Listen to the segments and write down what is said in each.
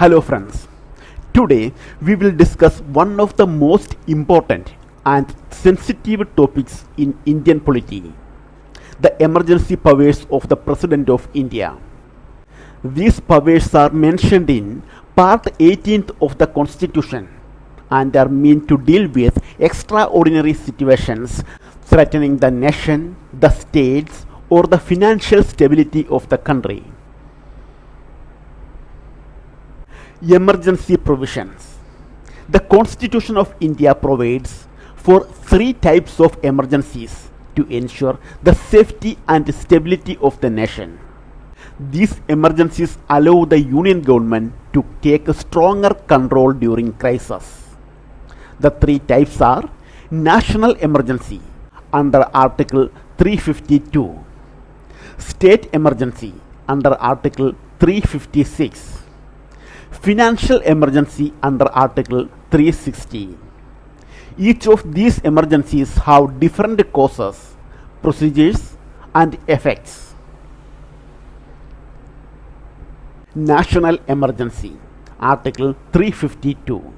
Hello friends, today we will discuss one of the most important and sensitive topics in Indian polity, the emergency powers of the President of India. These powers are mentioned in Part 18th of the Constitution and are meant to deal with extraordinary situations threatening the nation, the states, or the financial stability of the country. Emergency provisions. The Constitution of India provides for three types of emergencies to ensure the safety and stability of the nation. These emergencies allow the Union government to take a stronger control during crisis. The three types are national emergency under Article 352, state emergency under Article 356, financial emergency under Article 360. Each of these emergencies have different causes, procedures, and effects. National emergency, Article 352.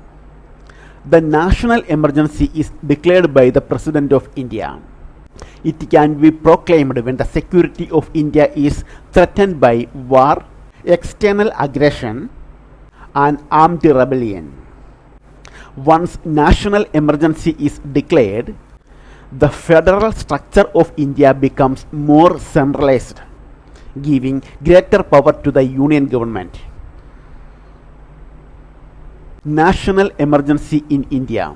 The national emergency is declared by the President of India. It can be proclaimed when the security of India is threatened by war, external aggression, and armed rebellion. Once national emergency is declared, the federal structure of India becomes more centralized, giving greater power to the Union government. National emergency in India.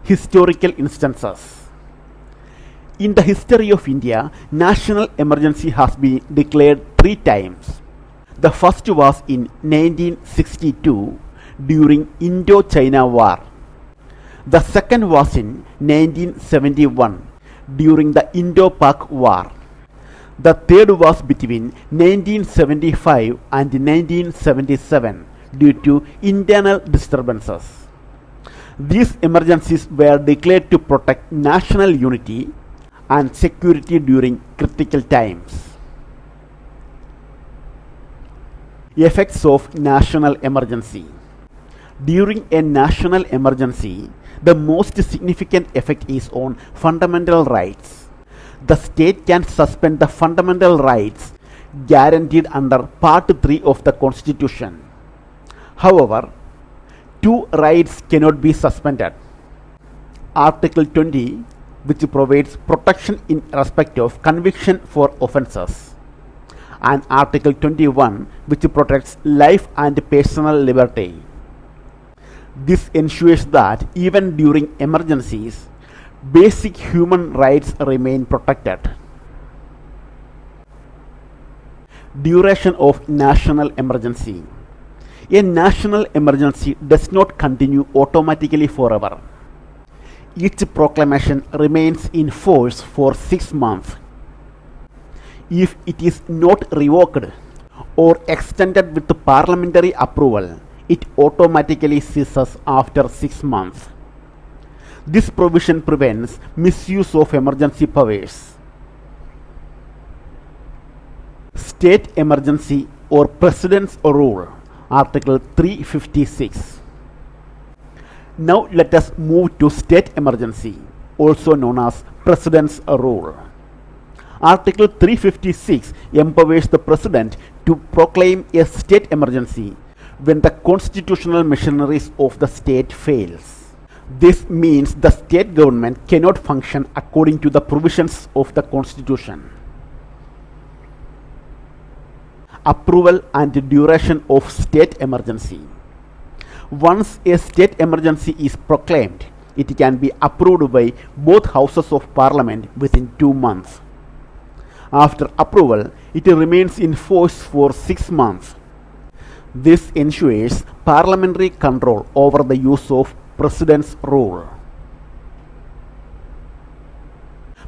Historical instances. In the history of India, national emergency has been declared three times. The first was in 1962 during Indo-China War. The second was in 1971 during the Indo-Pak War. The third was between 1975 and 1977 due to internal disturbances. These emergencies were declared to protect national unity and security during critical times. Effects of national emergency. During a national emergency, the most significant effect is on fundamental rights. The state can suspend the fundamental rights guaranteed under Part 3 of the Constitution. However, two rights cannot be suspended. Article 20, which provides protection in respect of conviction for offences, and Article 21, which protects life and personal liberty. This ensures that even during emergencies, basic human rights remain protected. Duration of national emergency. A national emergency does not continue automatically forever. Each proclamation remains in force for 6 months. If it is not revoked or extended with parliamentary approval, it automatically ceases after 6 months. This provision prevents misuse of emergency powers. State emergency or President's rule, Article 356. Now let us move to state emergency, also known as President's rule. Article 356 empowers the President to proclaim a state emergency when the constitutional machineries of the state fails. This means the state government cannot function according to the provisions of the Constitution. Approval and duration of state emergency. Once a state emergency is proclaimed, it can be approved by both houses of parliament within 2 months. After approval, it remains in force for 6 months. This ensures parliamentary control over the use of President's rule.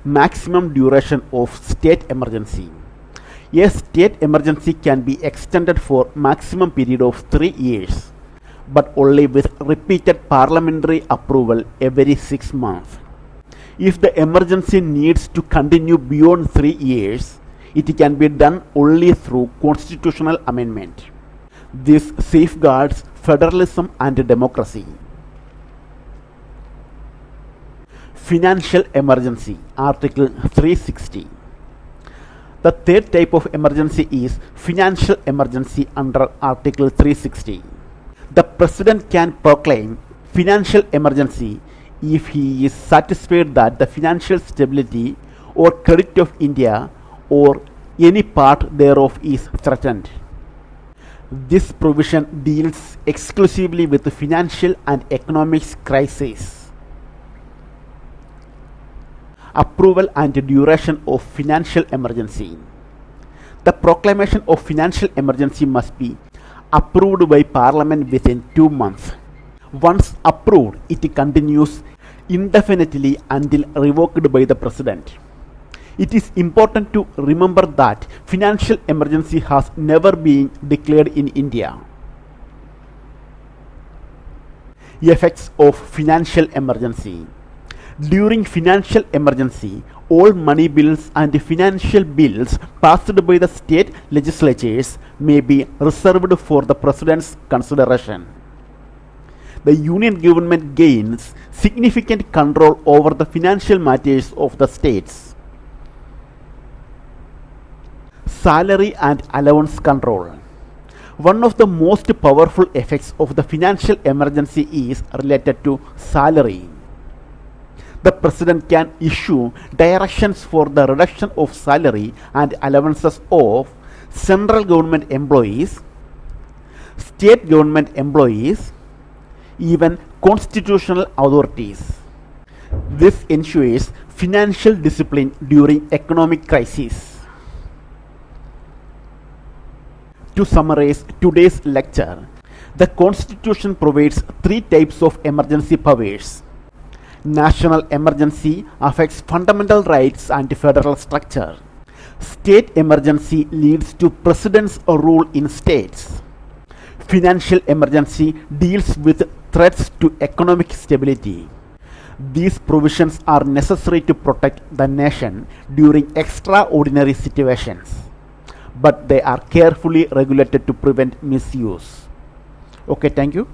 Maximum duration of state emergency. A state emergency can be extended for maximum period of 3 years, but only with repeated parliamentary approval every 6 months. If the emergency needs to continue beyond 3 years, it can be done only through constitutional amendment. This safeguards federalism and democracy. Financial emergency, Article 360. The third type of emergency is financial emergency under Article 360. The President can proclaim financial emergency if he is satisfied that the financial stability or credit of India or any part thereof is threatened. This provision deals exclusively with financial and economic crises. Approval and duration of financial emergency. The proclamation of financial emergency must be approved by Parliament within 2 months. Once approved, it continues indefinitely until revoked by the President. It is important to remember that financial emergency has never been declared in India. Effects of financial emergency. During financial emergency, all money bills and financial bills passed by the state legislatures may be reserved for the President's consideration. The Union government gains significant control over the financial matters of the states. Salary and allowance control. One of the most powerful effects of the financial emergency is related to salary. The President can issue directions for the reduction of salary and allowances of central government employees, state government employees, even constitutional authorities. This ensures financial discipline during economic crises. To summarize today's lecture, the Constitution provides 3 types of emergency powers. National emergency affects fundamental rights and federal structure. State emergency leads to President's rule in states. Financial emergency deals with threats to economic stability. These provisions are necessary to protect the nation during extraordinary situations, but they are carefully regulated to prevent misuse. Okay, thank you.